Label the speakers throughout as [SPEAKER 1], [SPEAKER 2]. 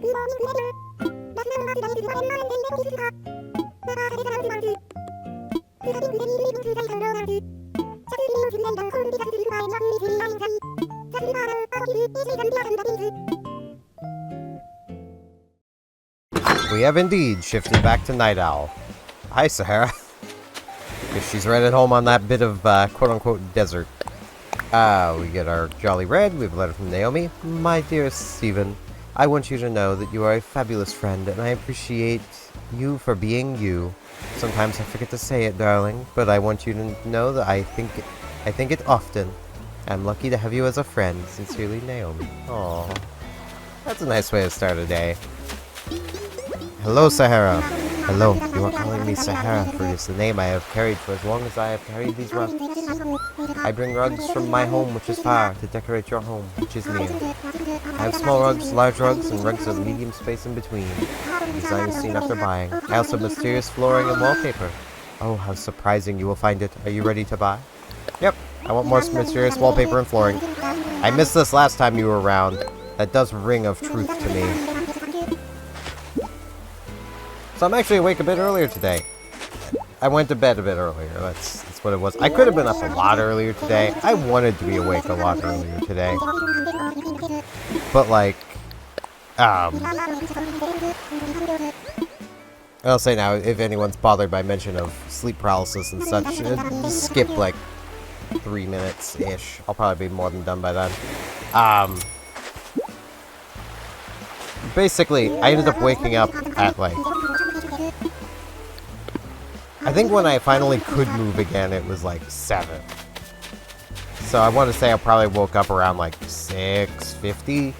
[SPEAKER 1] We have indeed shifted back to Night Owl. Hi, Sahara. If she's right at home on that bit of quote-unquote desert. We get our Jolly Red. We have a letter from Naomi. My dearest Stephen, I want you to know that you are a fabulous friend, and I appreciate you for being you. Sometimes I forget to say it, darling, but I want you to know that I think it often. I'm lucky to have you as a friend. Sincerely, Naomi. Aww. That's a nice way to start a day. Hello, Sahara. Hello. You are calling me Sahara, for it is the name I have carried for as long as I have carried these rugs. I bring rugs from my home, which is far, to decorate your home, which is near. I have small rugs, large rugs, and rugs of medium space in between. Design is seen after buying. I also have mysterious flooring and wallpaper. Oh, how surprising you will find it. Are you ready to buy? Yep. I want more mysterious wallpaper and flooring. I missed this last time you were around. That does ring of truth to me. So I'm actually awake a bit earlier today. I went to bed a bit earlier. That's what it was. I could have been up a lot earlier today. I wanted to be awake a lot earlier today. But like, I'll say now, if anyone's bothered by mention of sleep paralysis and such, skip like 3 minutes-ish. I'll probably be more than done by then. Basically, I ended up waking up at like... I think when I finally could move again, it was like 7. So I want to say I probably woke up around like 6:50.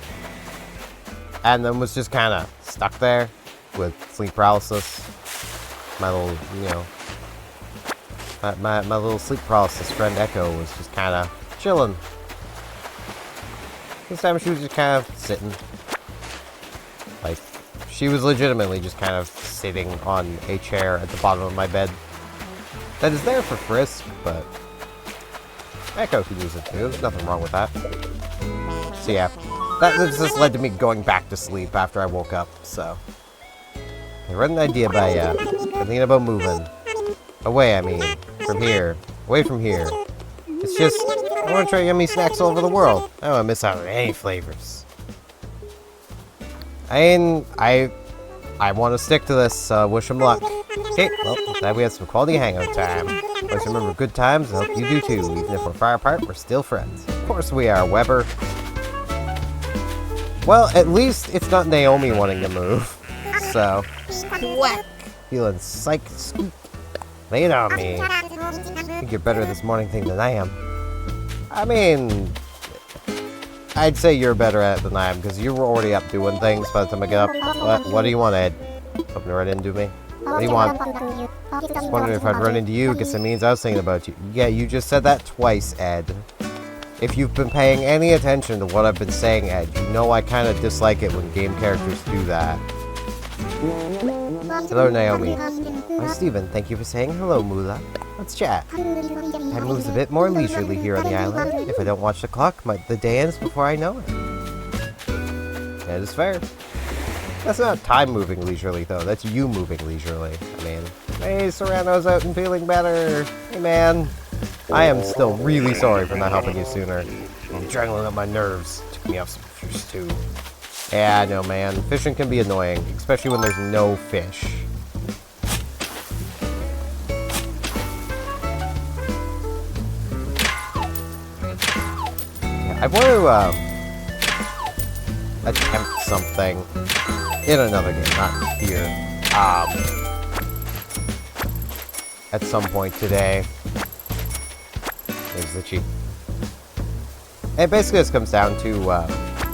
[SPEAKER 1] And then was just kind of stuck there with sleep paralysis. My little, you know... My little sleep paralysis friend Echo was just kind of chilling. This time she was just kind of sitting. Like, she was legitimately just kind of sitting on a chair at the bottom of my bed. That is there for Frisk, but Echo could use it too. There's nothing wrong with that. So yeah, that just led to me going back to sleep after I woke up, so. I read an idea by, thinking about moving. Away, I mean. From here. Away from here. It's just, I want to try yummy snacks all over the world. I don't want to miss out on any flavors. I want to stick to this, so wish him luck. Okay, well, glad we had some quality hangout time. Always remember good times, I hope you do too. Even if we're far apart, we're still friends. Of course we are, Weber. Well, at least it's not Naomi wanting to move. So, squawk. Feeling psyched, squeak. Lay it on me. I think you're better at this morning thing than I am. I mean, I'd say you're better at it than I am, because you were already up doing things by the time I get up. What do you want, Ed? Hoping to run into me? What do you want? Just wondering if I'd run into you, because it means I was thinking about you. Yeah, you just said that twice, Ed. If you've been paying any attention to what I've been saying, Ed, you know I kind of dislike it when game characters do that. Hello, Naomi. Oh, Stephen, thank you for saying hello, Moolah. Let's chat. Time moves a bit more leisurely here on the island. If I don't watch the clock, the day ends before I know it. That is fair. That's not time moving leisurely, though. That's you moving leisurely. I mean, hey, Serrano's out and feeling better. Hey, man. I am still really sorry for not helping you sooner. I'm jangling up my nerves. Took me off some fish, too. Yeah, I know, man. Fishing can be annoying, especially when there's no fish. Yeah, I want to attempt something in another game, not here. At some point today. There's the cheat. And basically this comes down to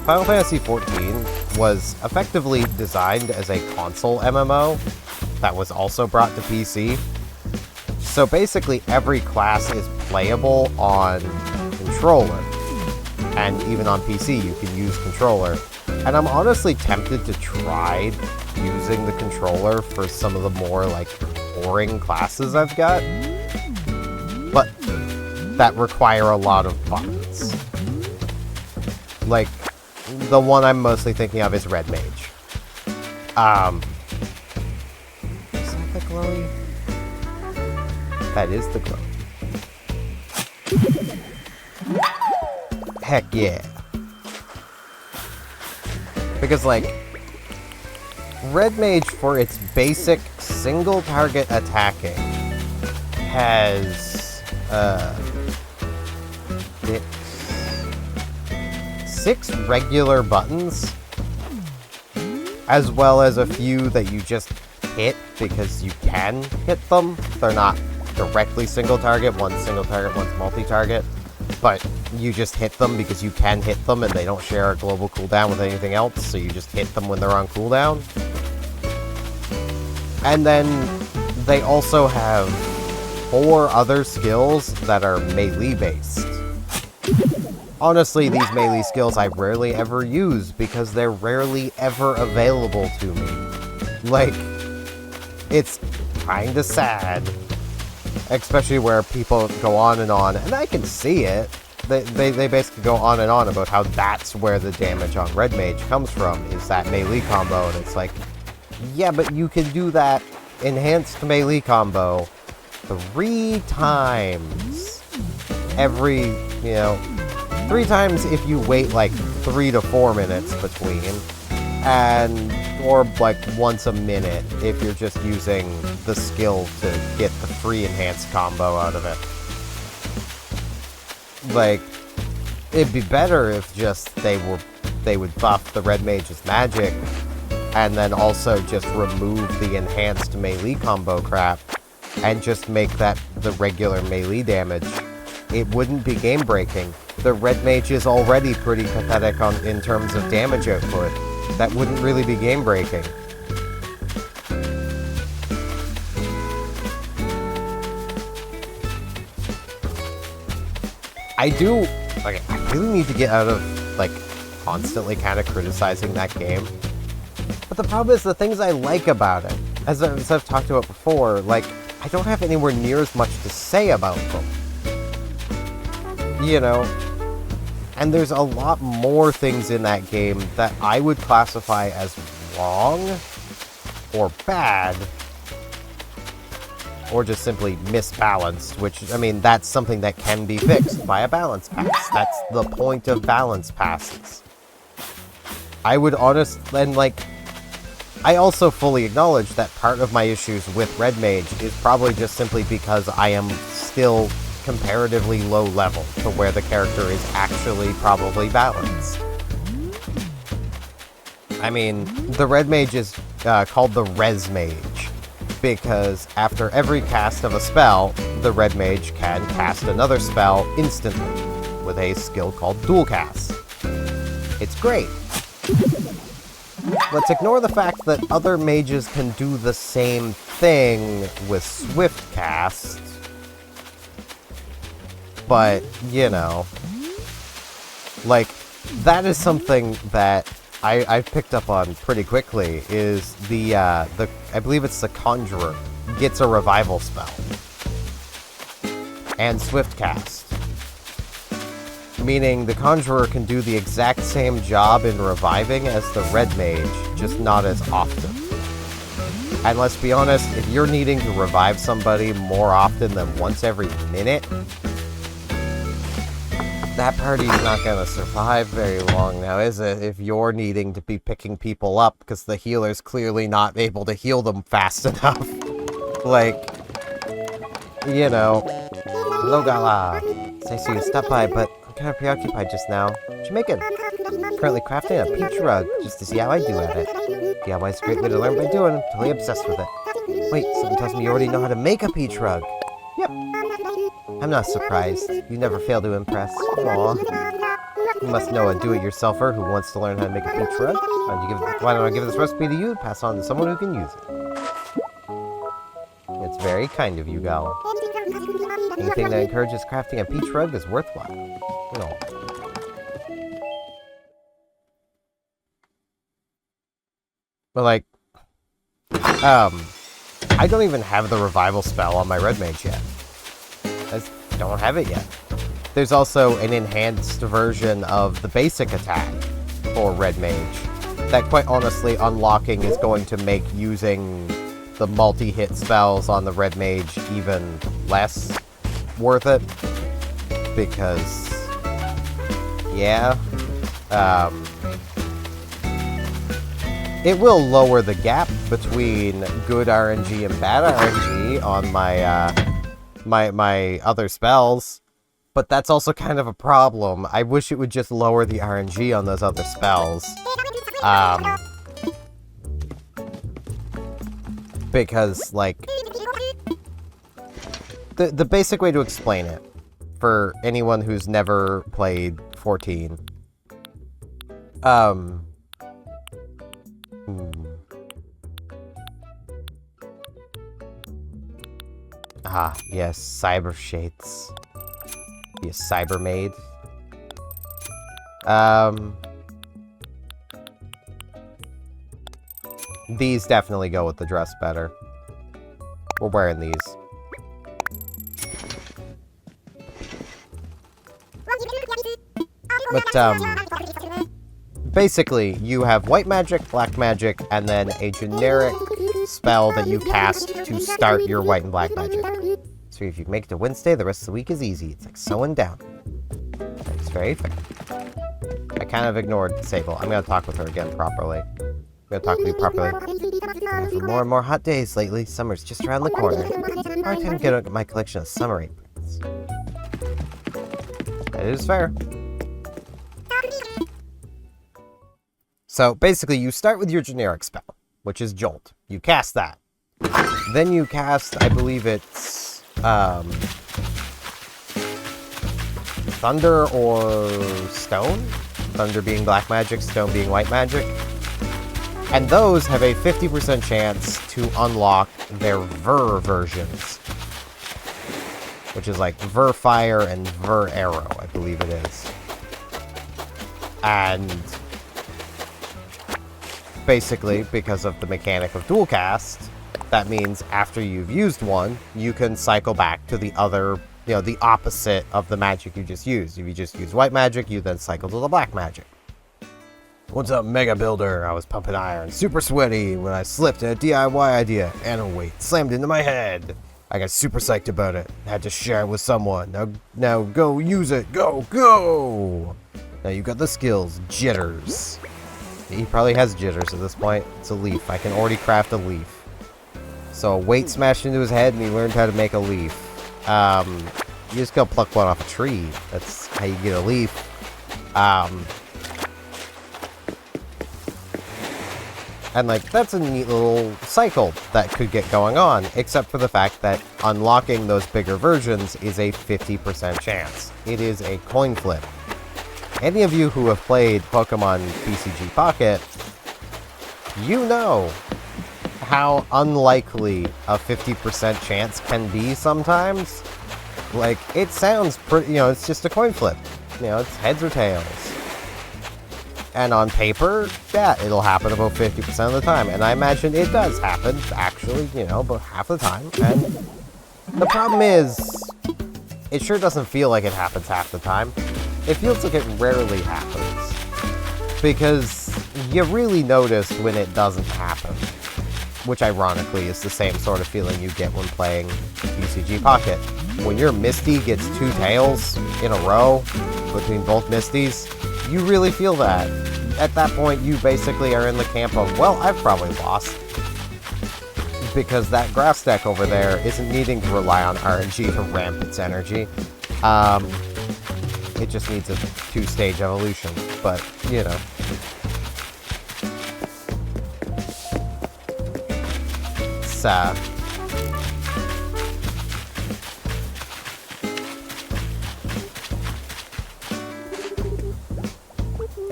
[SPEAKER 1] Final Fantasy XIV was effectively designed as a console MMO that was also brought to PC. So basically every class is playable on controller. And even on PC you can use controller. And I'm honestly tempted to try using the controller for some of the more like boring classes I've got. But that require a lot of buttons. Like, the one I'm mostly thinking of is Red Mage. Is that the glowy? That is the glowy. Heck yeah. Because, like, Red Mage, for its basic single target attacking, has, six regular buttons, as well as a few that you just hit because you can hit them. They're not directly single target, one's single target, one's multi-target, but you just hit them because you can hit them and they don't share a global cooldown with anything else, so you just hit them when they're on cooldown. And then they also have 4 other skills that are melee-based. Honestly, these melee skills I rarely ever use because they're rarely ever available to me. Like, it's kinda sad. Especially where people go on, and I can see it. They basically go on and on about how that's where the damage on Red Mage comes from, is that melee combo, and it's like, yeah, but you can do that enhanced melee combo 3 times every, 3 times if you wait like 3 to 4 minutes between, or like once a minute if you're just using the skill to get the free enhanced combo out of it. Like, it'd be better if just they would buff the Red Mage's magic and then also just remove the enhanced melee combo crap and just make that the regular melee damage. It wouldn't be game breaking. The Red Mage is already pretty pathetic in terms of damage output. That wouldn't really be game breaking. I really need to get out of, like, constantly kind of criticizing that game. But the problem is the things I like about it, as I've talked about before, like, I don't have anywhere near as much to say about them. And there's a lot more things in that game that I would classify as wrong, or bad, or just simply misbalanced, which, I mean, that's something that can be fixed by a balance pass. That's the point of balance passes. I would I also fully acknowledge that part of my issues with Red Mage is probably just simply because I am still comparatively low level to where the character is actually probably balanced. I mean, the Red Mage is called the Res Mage, because after every cast of a spell, the Red Mage can cast another spell instantly, with a skill called Dual Cast. It's great. Let's ignore the fact that other mages can do the same thing with Swift Cast, but, like, that is something that I picked up on pretty quickly, is I believe it's the Conjurer gets a revival spell. And Swift Cast. Meaning the Conjurer can do the exact same job in reviving as the Red Mage, just not as often. And let's be honest, if you're needing to revive somebody more often than once every minute, that party's not gonna survive very long now, is it? If you're needing to be picking people up because the healer's clearly not able to heal them fast enough. Like, Hello, Gala. It's nice you stopped by, but I'm kind of preoccupied just now. What you making? Currently crafting a peach rug, just to see how I do at it. DIY is a great way to learn by doing. I'm totally obsessed with it. Wait, something tells me you already know how to make a peach rug. Yep. I'm not surprised. You never fail to impress. Aww. You must know a do-it-yourselfer who wants to learn how to make a peach rug. Why don't I give this recipe to you and pass on to someone who can use it? It's very kind of you, Gal. Anything that encourages crafting a peach rug is worthwhile. No. But, like, I don't even have the revival spell on my Red Mage yet. I just don't have it yet. There's also an enhanced version of the basic attack for Red Mage that quite honestly unlocking is going to make using the multi-hit spells on the red mage even less worth it. Because, yeah, it will lower the gap between good RNG and bad RNG on my other spells, but that's also kind of a problem. I wish it would just lower the RNG on those other spells. Because, like, the basic way to explain it, for anyone who's never played 14, yes, Cyber Shades. Be a Cyber Maid. These definitely go with the dress better. We're wearing these. But, basically, you have white magic, black magic, and then a generic spell that you cast to start your white and black magic. So if you make it to Wednesday, the rest of the week is easy. It's like sewing down. It's very fair. I kind of ignored Sable. I'm going to talk with her again properly. I'm going to talk to you properly. Having more and more hot days lately. Summer's just around the corner. Hard time to get my collection of summer aprons. That is fair. So, basically, you start with your generic spell, which is Jolt. You cast that. Then you cast, I believe it's, Thunder or Stone? Thunder being black magic, Stone being white magic. And those have a 50% chance to unlock their Ver versions. Which is like Ver Fire and Ver Arrow, I believe it is. And basically, because of the mechanic of dual cast, that means after you've used one, you can cycle back to the other, you know, the opposite of the magic you just used. If you just use white magic, you then cycle to the black magic. What's up, Mega Builder? I was pumping iron, super sweaty, when I slipped in a DIY idea, and a weight slammed into my head. I got super psyched about it. Had to share it with someone. Now go use it. Go! Now you got the skills. Jitters. He probably has jitters at this point. It's a leaf. I can already craft a leaf. So a weight smashed into his head and he learned how to make a leaf. You just go pluck one off a tree. That's how you get a leaf. And, like, that's a neat little cycle that could get going on, except for the fact that unlocking those bigger versions is a 50% chance. It is a coin flip. Any of you who have played Pokemon TCG Pocket, you know how unlikely a 50% chance can be sometimes. Like, it sounds pretty, you know, it's just a coin flip. You know, it's heads or tails. And on paper, yeah, it'll happen about 50% of the time. And I imagine it does happen, actually, you know, about half the time. And the problem is, it sure doesn't feel like it happens half the time. It feels like it rarely happens. Because you really notice when it doesn't happen. Which, ironically, is the same sort of feeling you get when playing TCG Pocket. When your Misty gets 2 tails in a row between both Misties, you really feel that. At that point, you basically are in the camp of, well, I've probably lost. Because that grass deck over there isn't needing to rely on RNG to ramp its energy. It just needs a 2-stage evolution. But, you know.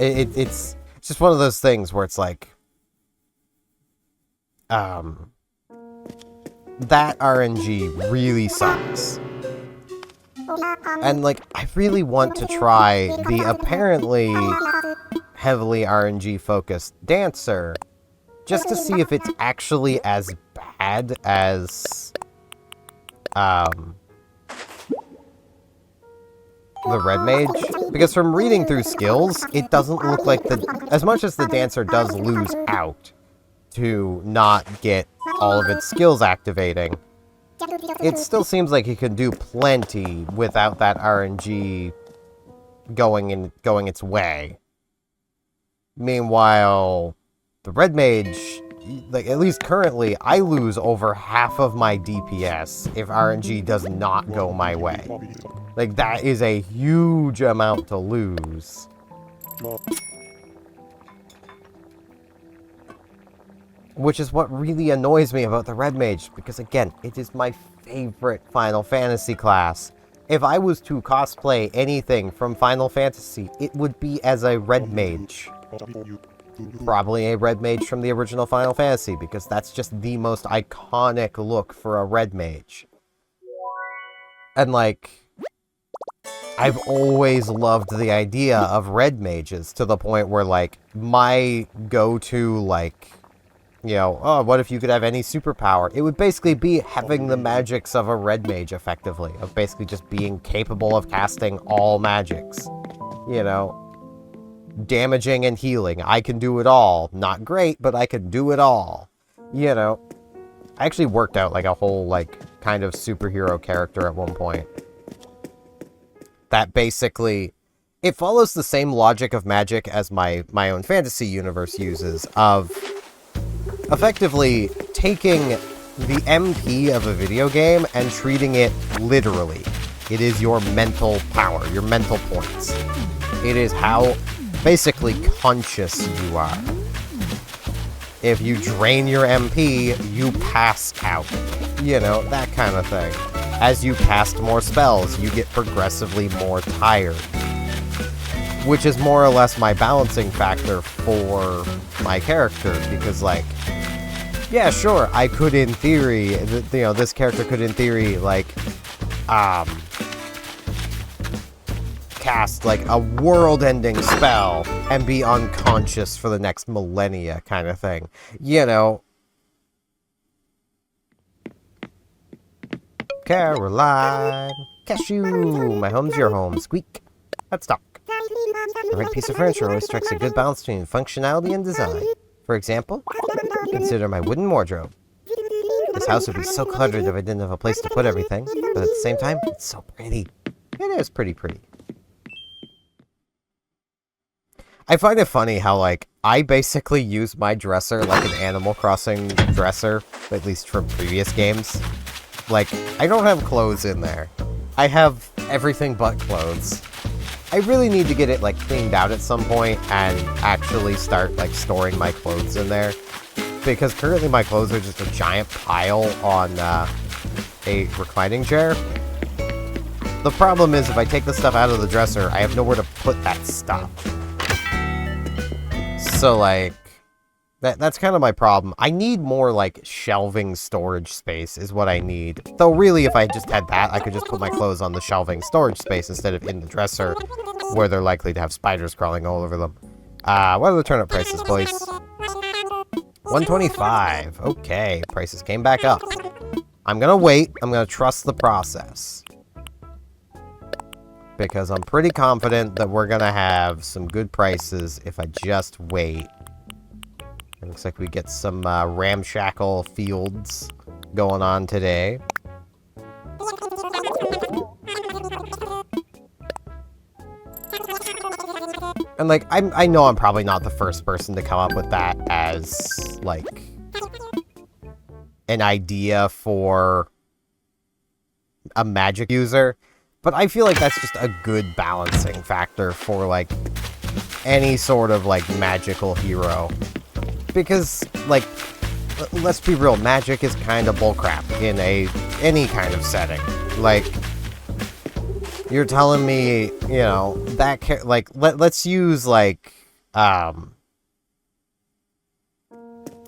[SPEAKER 1] It's, It's just one of those things where it's like, that RNG really sucks. And, like, I really want to try the apparently heavily RNG-focused Dancer, just to see if it's actually as bad as, the Red Mage. Because from reading through skills, it doesn't look like as much as the dancer does lose out to not get all of its skills activating, it still seems like he can do plenty without that RNG going its way. Meanwhile, the red mage, like, at least currently, I lose over half of my DPS if RNG does not go my way. Like, that is a huge amount to lose. Which is what really annoys me about the red mage, because again, it is my favorite Final Fantasy class. If I was to cosplay anything from Final Fantasy, it would be as a red mage. Probably a red mage from the original Final Fantasy, because that's just the most iconic look for a red mage. And, like, I've always loved the idea of red mages, to the point where, like, my go-to, like, you know, oh, what if you could have any superpower? It would basically be having the magics of a red mage, effectively. Of basically just being capable of casting all magics. You know? Damaging and healing. I can do it all. Not great, but I can do it all. You know? I actually worked out, like, a whole, like, kind of superhero character at one point. That basically... It follows the same logic of magic as my own fantasy universe uses, of... effectively taking the MP of a video game and treating it literally. It is your mental power, your mental points. It is how basically conscious you are. If you drain your MP, you pass out. You know, that kind of thing. As you cast more spells, you get progressively more tired. Which is more or less my balancing factor for my character, because, like, yeah, sure, I could in theory, you know, this character could in theory, like, cast, like, a world-ending spell and be unconscious for the next millennia kind of thing. You know. Caroline, cashew, my home's your home, squeak. Let's talk. The right piece of furniture always strikes a good balance between functionality and design. For example, consider my wooden wardrobe. This house would be so cluttered if I didn't have a place to put everything, but at the same time, it's so pretty. It is pretty. I find it funny how, like, I basically use my dresser like an Animal Crossing dresser, at least from previous games. Like, I don't have clothes in there. I have everything but clothes. I really need to get it, like, cleaned out at some point and actually start, like, storing my clothes in there. Because currently my clothes are just a giant pile on a reclining chair. The problem is if I take the stuff out of the dresser, I have nowhere to put that stuff. So, like, that's kind of my problem. I need more, like, shelving storage space is what I need. Though, really, if I just had that, I could just put my clothes on the shelving storage space instead of in the dresser, where they're likely to have spiders crawling all over them. What are the turnip prices, boys? $125. Okay, prices came back up. I'm gonna wait. I'm gonna trust the process. Because I'm pretty confident that we're gonna have some good prices if I just wait. It looks like we get some ramshackle fields going on today. And, like, I know I'm probably not the first person to come up with that as, like, an idea for a magic user. But I feel like that's just a good balancing factor for, like, any sort of, like, magical hero. Because, like, let's be real, magic is kind of bullcrap in any kind of setting. Like, you're telling me, you know, that, like, let's use, like,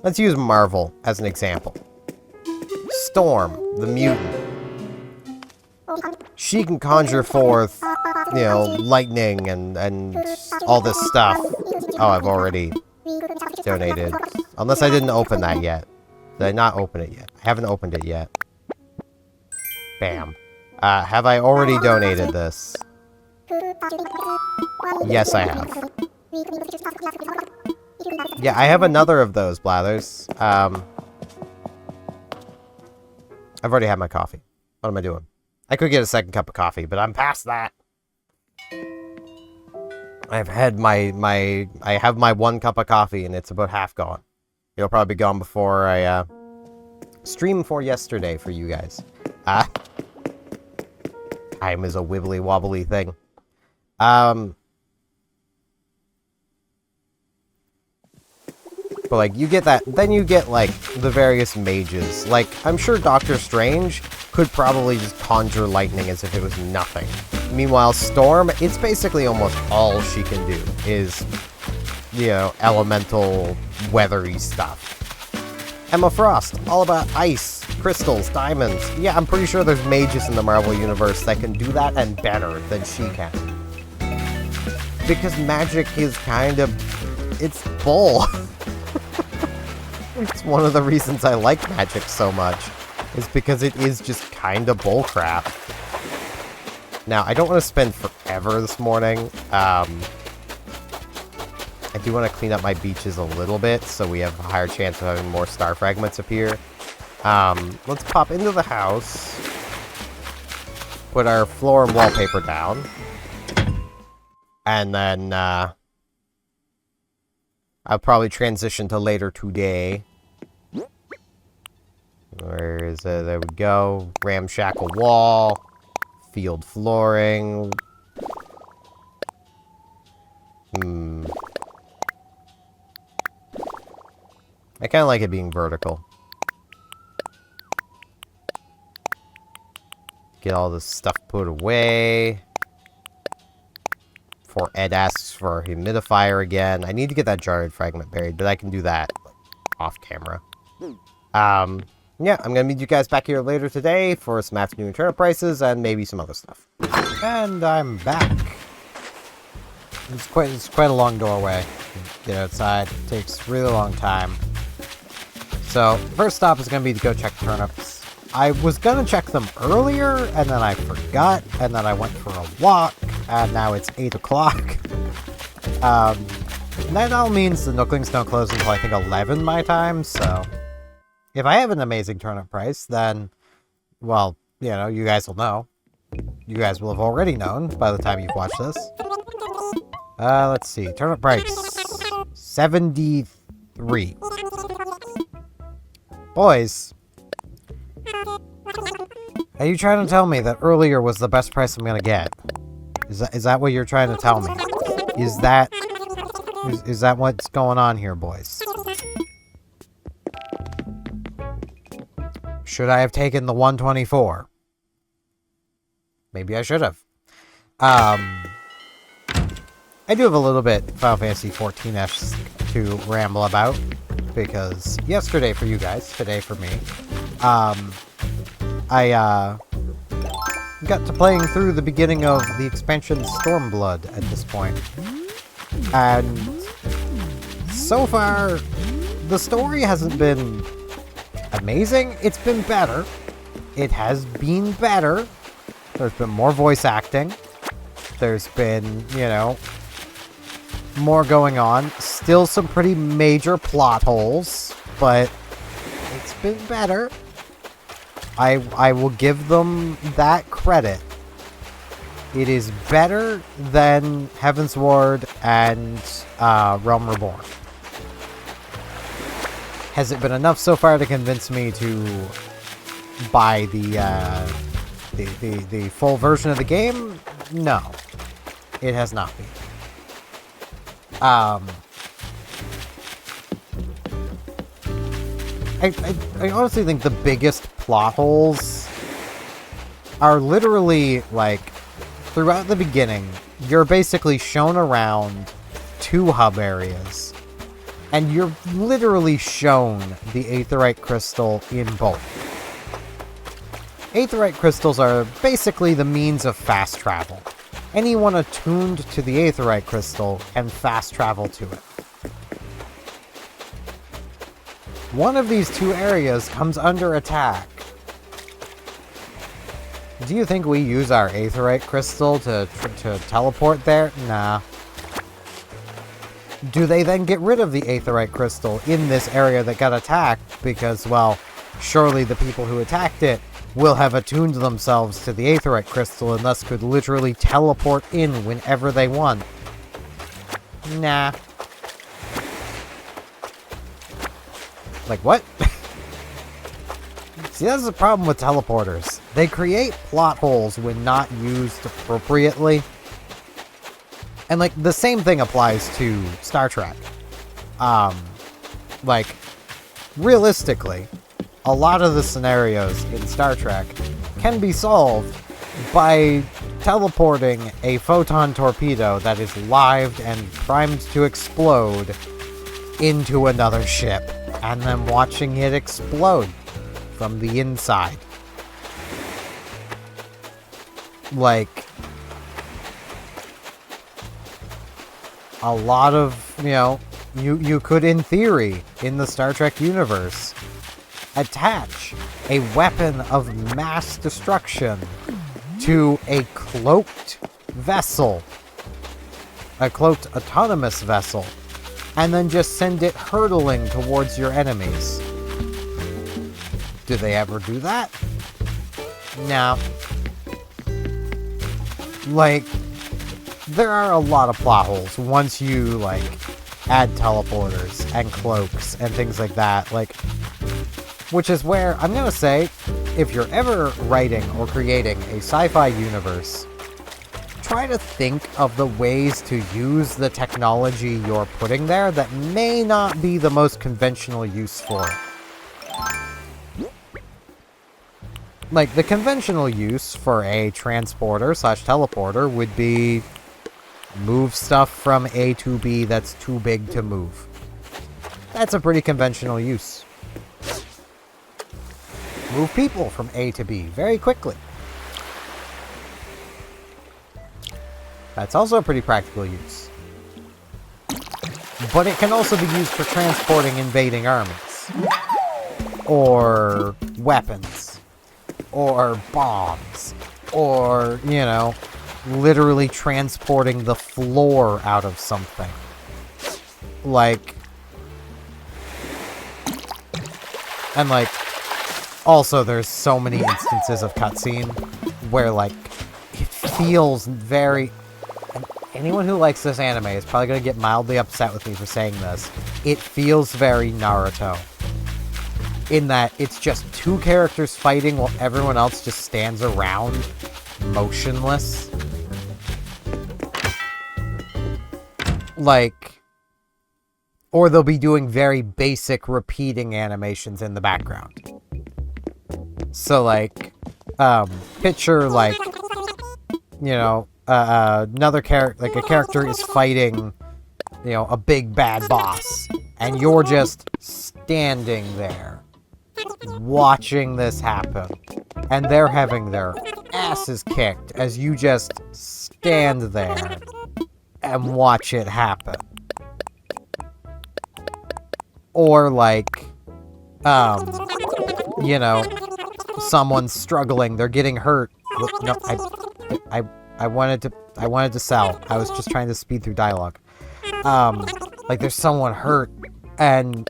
[SPEAKER 1] let's use Marvel as an example. Storm, the mutant. She can conjure forth, you know, lightning and all this stuff. Oh, I've already donated. Unless I didn't open that yet. Did I not open it yet? I haven't opened it yet. Bam. Have I already donated this? Yes, I have. Yeah, I have another of those, Blathers. I've already had my coffee. What am I doing? I could get a second cup of coffee, but I'm past that. I've had I have my 1 cup of coffee, and it's about half gone. It'll probably be gone before I, stream for yesterday for you guys. Time is a wibbly wobbly thing. But, like, you get that, then you get, like, the various mages. Like, I'm sure Doctor Strange could probably just conjure lightning as if it was nothing. Meanwhile, Storm, it's basically almost all she can do is, you know, elemental, weathery stuff. Emma Frost, all about ice, crystals, diamonds. Yeah, I'm pretty sure there's mages in the Marvel Universe that can do that and better than she can. Because magic is kind of... it's bull. It's one of the reasons I like magic so much, is because it is just kind of bullcrap. Now, I don't want to spend forever this morning. I do want to clean up my beaches a little bit, so we have a higher chance of having more star fragments appear. Let's pop into the house, put our floor and wallpaper down, and then, I'll probably transition to later today. Where is it? There we go. Ramshackle wall. Field flooring. I kind of like it being vertical. Get all this stuff put away. Before Ed asks for a humidifier again. I need to get that jarred fragment buried, but I can do that off camera. Yeah, I'm gonna meet you guys back here later today for some afternoon turnip prices and maybe some other stuff.
[SPEAKER 2] And I'm back. It's quite a long doorway. Get outside. It takes a really long time. So, first stop is gonna be to go check turnips. I was gonna check them earlier, and then I forgot, and then I went for a walk, and now it's 8 o'clock. That all means the Nooklings don't close until I think 11 my time, so... if I have an amazing turnip price, then, well, you know, you guys will know. You guys will have already known by the time you've watched this. Let's see. Turnip price. 73. Boys. Are you trying to tell me that earlier was the best price I'm gonna get? Is that what you're trying to tell me? Is that what's going on here, boys? Should I have taken the 124? Maybe I should have. I do have a little bit Final Fantasy 14-esque to ramble about, because yesterday for you guys, today for me, I got to playing through the beginning of the expansion Stormblood at this point. And so far, the story hasn't been amazing. It's been better. It has been better. There's been more voice acting. There's been, you know, more going on. Still some pretty major plot holes, but it's been better. I will give them that credit. It is better than Heaven's Ward and Realm Reborn. Has it been enough so far to convince me to buy the full version of the game? No, it has not been. I honestly think the biggest plot holes are literally, like, throughout the beginning, you're basically shown around 2 hub areas, and you're literally shown the Aetheryte Crystal in both. Aetheryte Crystals are basically the means of fast travel. Anyone attuned to the Aetheryte Crystal can fast travel to it. One of these 2 areas comes under attack do you think we use our aetheryte crystal to teleport there? Nah. Do they then get rid of the aetheryte crystal in this area that got attacked? Because, well, surely the people who attacked it will have attuned themselves to the aetheryte crystal and thus could literally teleport in whenever they want. Nah. Like, what? See, that's the problem with teleporters. They create plot holes when not used appropriately. And, like, the same thing applies to Star Trek. Like, realistically, a lot of the scenarios in Star Trek can be solved by teleporting a photon torpedo that is lived and primed to explode into another ship, and then watching it explode from the inside. Like, a lot of, you could, in theory, in the Star Trek universe, attach a weapon of mass destruction to a cloaked vessel, a cloaked autonomous vessel, and then just send it hurtling towards your enemies. Do they ever do that? No. Like, there are a lot of plot holes once you, like, add teleporters and cloaks and things like that. Like, which is where, I'm gonna say, if you're ever writing or creating a sci-fi universe, try to think of the ways to use the technology you're putting there that may not be the most conventional use for it. Like, the conventional use for a transporter/teleporter would be move stuff from A to B that's too big to move. That's a pretty conventional use. Move people from A to B very quickly. That's also a pretty practical use. But it can also be used for transporting invading armies. Or weapons. Or bombs. Or, literally transporting the floor out of something. Like... And, like... Also, there's so many instances of cutscene where, like, it feels very... And anyone who likes this anime is probably going to get mildly upset with me for saying this. It feels very Naruto. In that it's just two characters fighting while everyone else just stands around, motionless. Like... Or they'll be doing very basic repeating animations in the background. So, like, picture, like, another character, like a character is fighting, a big bad boss, and you're just standing there, watching this happen, and they're having their asses kicked as you just stand there and watch it happen. Or, like, someone's struggling, they're getting hurt. No, I wanted to sell. I was just trying to speed through dialogue. Like, there's someone hurt, and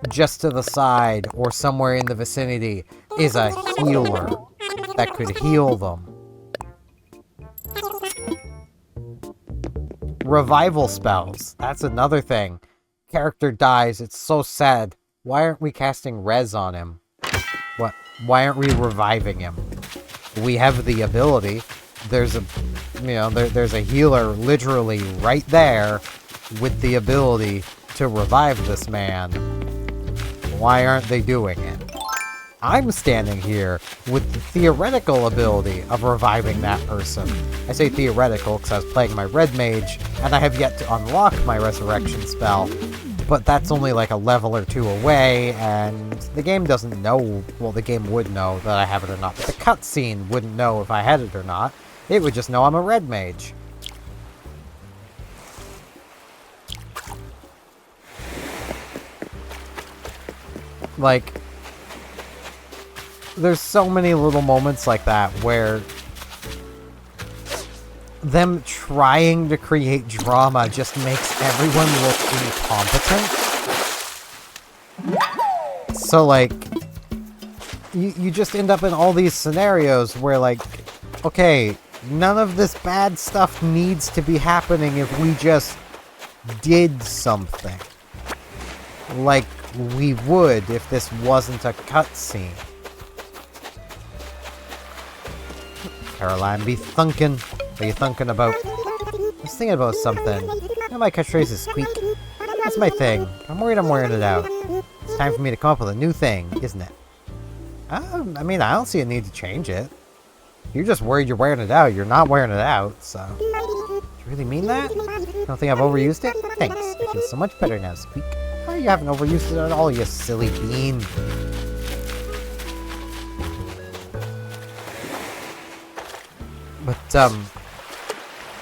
[SPEAKER 2] just to the side or somewhere in the vicinity is a healer that could heal them. Revival spells. That's another thing. Character dies, it's so sad. Why aren't we casting res on him? What? Why aren't we reviving him? We have the ability. There's a, there's a healer literally right there with the ability to revive this man. Why aren't they doing it? I'm standing here with the theoretical ability of reviving that person. I say theoretical because I was playing my red mage, and I have yet to unlock my resurrection spell. But that's only like a level or two away, and the game doesn't know. Well, the game would know that I have it or not, but the cutscene wouldn't know if I had it or not. It would just know I'm a red mage. Like, there's so many little moments like that where them trying to create drama just makes everyone look incompetent. So, like, you just end up in all these scenarios where, like, okay, none of this bad stuff needs to be happening if we just did something. Like we would if this wasn't a cutscene. Caroline, be thunking. What are you thinking about? I was thinking about something. You know, my catchphrase is squeak. That's my thing. I'm worried I'm wearing it out. It's time for me to come up with a new thing, isn't it? I mean, I don't see a need to change it. You're just worried you're wearing it out. You're not wearing it out, so... Do you really mean that? You don't think I've overused it? Thanks. It feels so much better now, Squeak. Oh, you haven't overused it at all, you silly bean. But,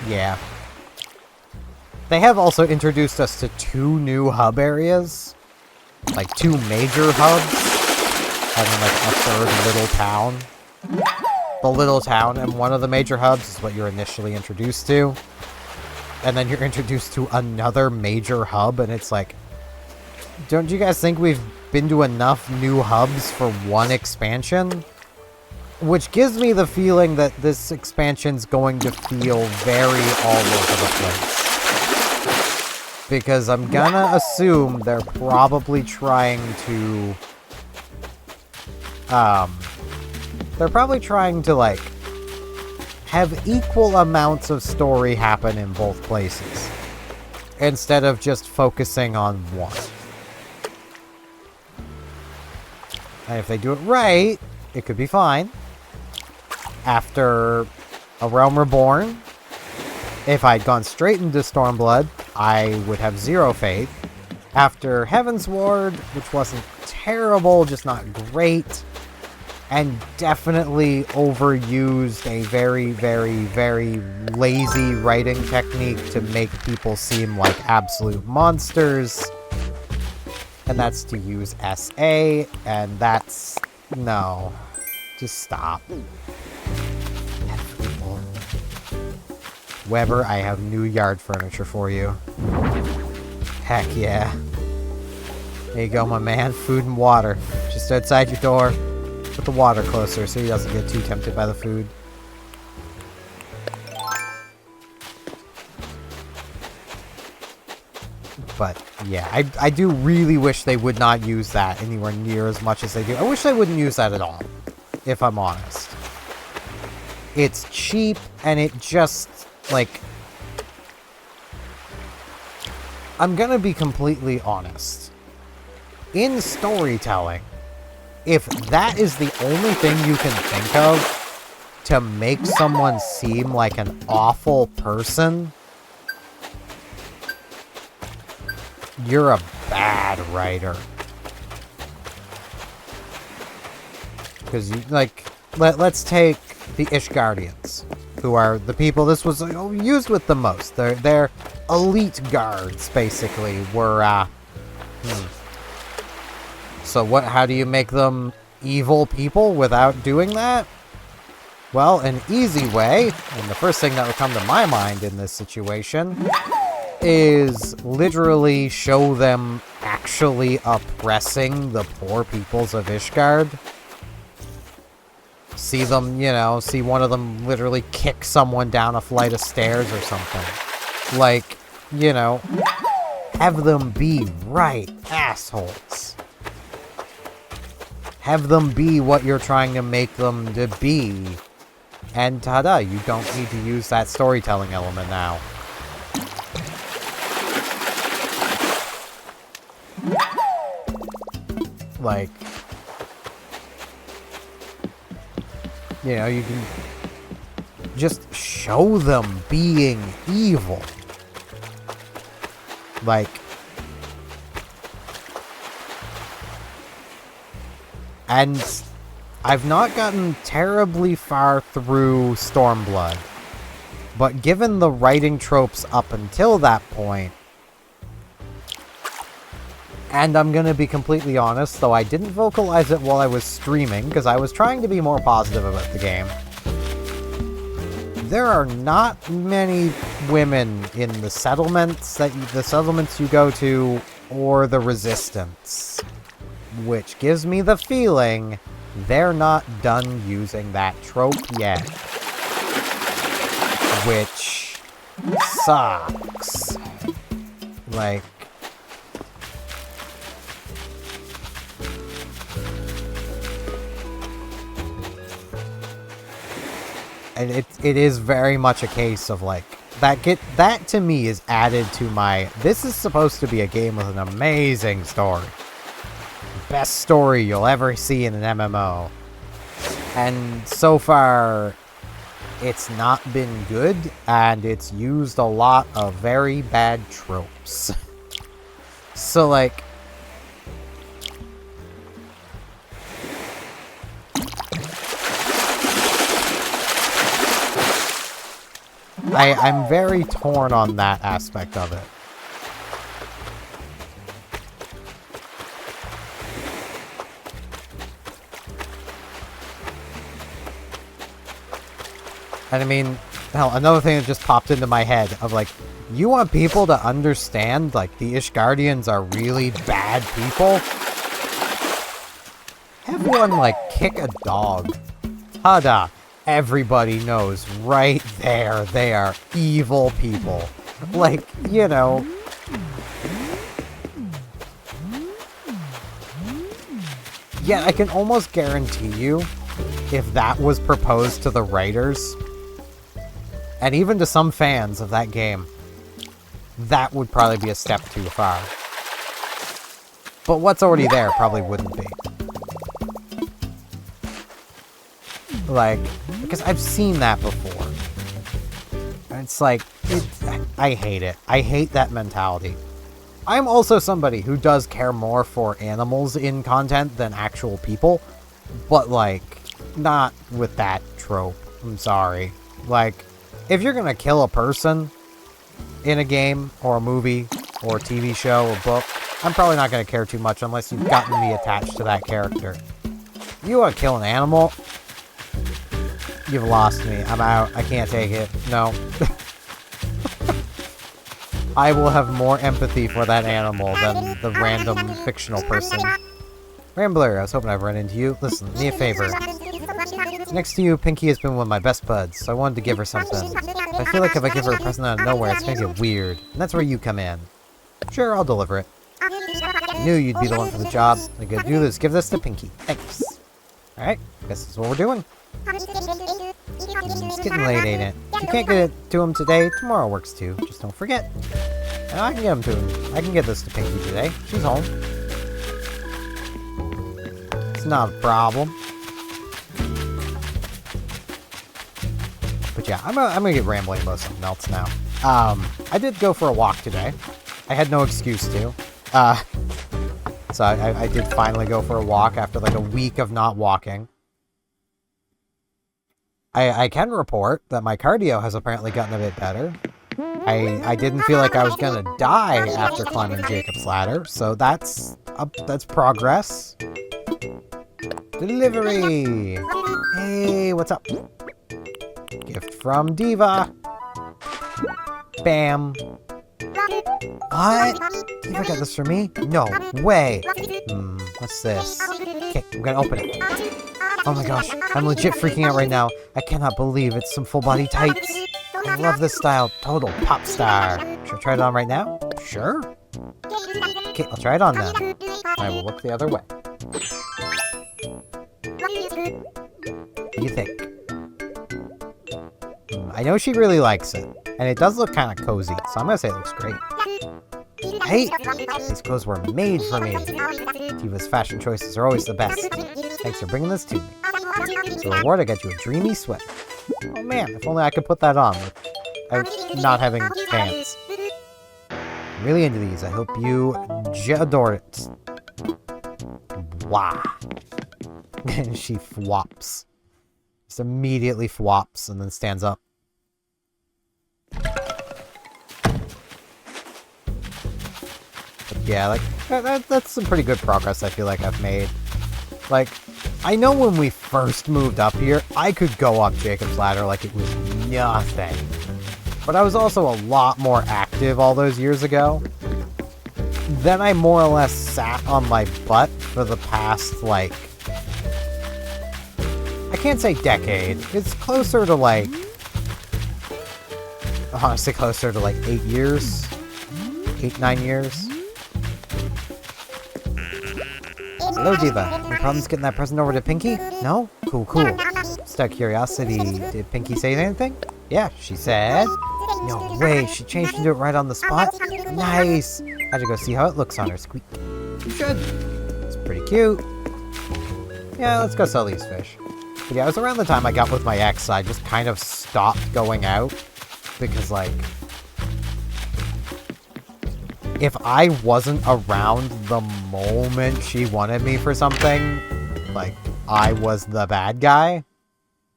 [SPEAKER 2] yeah. They have also introduced us to 2 new hub areas. Like, 2 major hubs. And then, like, a 3rd little town. The little town and one of the major hubs is what you're initially introduced to. And then you're introduced to another major hub, and it's like... Don't you guys think we've been to enough new hubs for one expansion? Which gives me the feeling that this expansion's going to feel very all over the place. Because I'm gonna assume they're probably trying to... They're probably trying to, like, have equal amounts of story happen in both places. Instead of just focusing on one. And if they do it right, it could be fine. After A Realm Reborn, if I'd gone straight into Stormblood, I would have 0 faith. After Heaven's Ward, which wasn't terrible, just not great, and definitely overused a very, very, very lazy writing technique to make people seem like absolute monsters. And that's to use SA, and that's... no. Just stop. Weber, I have new yard furniture for you. Heck yeah. There you go, my man. Food and water. Just outside your door. Put the water closer so he doesn't get too tempted by the food. But, yeah, I do really wish they would not use that anywhere near as much as they do. I wish they wouldn't use that at all, if I'm honest. It's cheap, and it just, like... I'm gonna be completely honest. In storytelling, if that is the only thing you can think of to make someone seem like an awful person... you're a bad writer. Because, like, let's take the Ishgardians, who are the people this was used with the most. They're elite guards, basically, were, So how do you make them evil people without doing that? Well, an easy way, and the first thing that would come to my mind in this situation... is literally show them actually oppressing the poor peoples of Ishgard. See them, you know, see one of them literally kick someone down a flight of stairs or something. Like, you know, have them be right assholes. Have them be what you're trying to make them to be. And ta-da, you don't need to use that storytelling element now. Like, you know, you can just show them being evil. Like, and I've not gotten terribly far through Stormblood, but given the writing tropes up until that point, And I'm gonna be completely honest, though I didn't vocalize it while I was streaming, because I was trying to be more positive about the game. There are not many women in the settlements you go to, or the Resistance. Which gives me the feeling they're not done using that trope yet. Which sucks. Like, and it is very much a case of like that to me is added to my, this is supposed to be a game with an amazing story. Best story you'll ever see in an MMO. And so far it's not been good, and it's used a lot of very bad tropes. So like, I'm very torn on that aspect of it. And I mean, hell, another thing that just popped into my head of like, you want people to understand like the Ishgardians are really bad people? Have one like kick a dog. Tada! Everybody knows right there they are evil people. Like, you know. Yet I can almost guarantee you, if that was proposed to the writers, and even to some fans of that game, that would probably be a step too far. But what's already there probably wouldn't be. Like, because I've seen that before. And it's like, I hate it. I hate that mentality. I'm also somebody who does care more for animals in content than actual people. But, like, not with that trope. I'm sorry. Like, if you're gonna kill a person in a game, or a movie, or a TV show, or book, I'm probably not gonna care too much unless you've gotten me attached to that character. You wanna kill an animal? You've lost me. I'm out. I can't take it. No. I will have more empathy for that animal than the random fictional person. Rambler, I was hoping I'd run into you. Listen, do me a favor. Next to you, Pinky has been one of my best buds, so I wanted to give her something. I feel like if I give her a present out of nowhere, it's gonna get weird. And that's where you come in. Sure, I'll deliver it. I knew you'd be the one for the job. All I gotta do is give this to Pinky. Thanks. Alright, guess that's what we're doing. It's getting late, ain't it? If you can't get it to him today, tomorrow works too. Just don't forget. And I can get him to him. I can get this to Pinky today. She's home. It's not a problem. But yeah, I'm gonna get rambling about something else now. I did go for a walk today. I had no excuse to. So I did finally go for a walk after like a week of not walking. I can report that my cardio has apparently gotten a bit better. I didn't feel like I was gonna die after climbing Jacob's ladder, so that's progress. Delivery! Hey, what's up? Gift from Diva. Bam. What? Diva got this for me? No way. What's this? Okay, I'm gonna open it. Oh my gosh, I'm legit freaking out right now. I cannot believe it's some full body tights. I love this style. Total pop star. Should I try it on right now? Sure. Okay, I'll try it on then. I will look the other way. What do you think? I know she really likes it. And it does look kind of cozy, so I'm gonna say it looks great. Hey! These clothes were made for me. Diva's fashion choices are always the best. Thanks for bringing this to me. As a reward, I got you a dreamy sweater. Oh man, if only I could put that on without not having pants. I'm really into these. I hope you adore it. Wow. And she flops. Just immediately flops and then stands up. Yeah, like, that's some pretty good progress I feel like I've made. Like, I know when we first moved up here, I could go up Jacob's Ladder like it was nothing. But I was also a lot more active all those years ago. Then I more or less sat on my butt for the past, like... I can't say decade. It's closer to, like... honestly, closer to, like, 8 years. 8, 9 years. Hello, Diva. Any problems getting that present over to Pinky? No? Cool, cool. Just out of curiosity, did Pinky say anything? Yeah, she said... No way, she changed into it right on the spot? Nice! Had to go see how it looks on her, Squeak. You should. It's pretty cute. Yeah, let's go sell these fish. But yeah, it was around the time I got with my ex, I just kind of stopped going out. Because, like... if I wasn't around the moment she wanted me for something, like, I was the bad guy.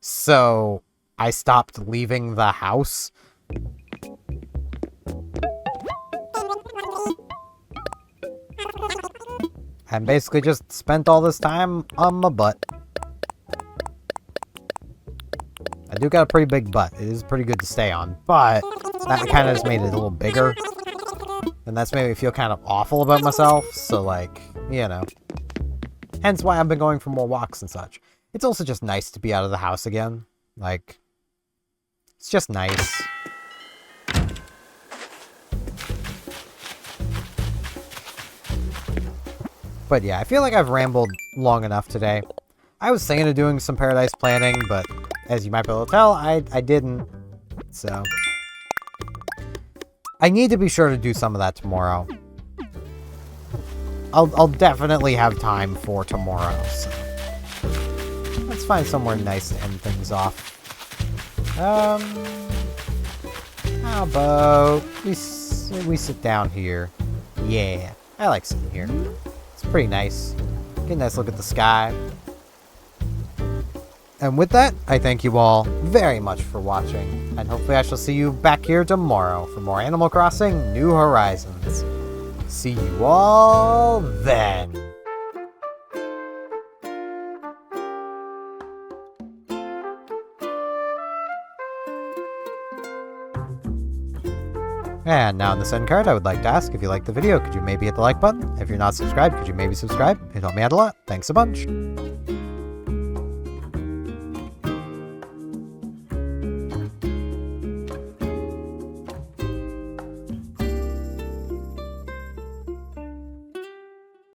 [SPEAKER 2] So, I stopped leaving the house. And basically just spent all this time on my butt. I do got a pretty big butt. It is pretty good to stay on, but that kind of just made it a little bigger. And that's made me feel kind of awful about myself, so like, you know. Hence why I've been going for more walks and such. It's also just nice to be out of the house again. Like, it's just nice. But yeah, I feel like I've rambled long enough today. I was thinking of doing some paradise planning, but as you might be able to tell, I didn't. So... I need to be sure to do some of that tomorrow. I'll definitely have time for tomorrow, so... let's find somewhere nice to end things off. How about... we sit down here. Yeah, I like sitting here. It's pretty nice. Get a nice look at the sky. And with that, I thank you all very much for watching, and hopefully I shall see you back here tomorrow for more Animal Crossing New Horizons. See you all then! And now in this end card, I would like to ask, if you liked the video, could you maybe hit the like button? If you're not subscribed, could you maybe subscribe? It'd help me out a lot. Thanks a bunch!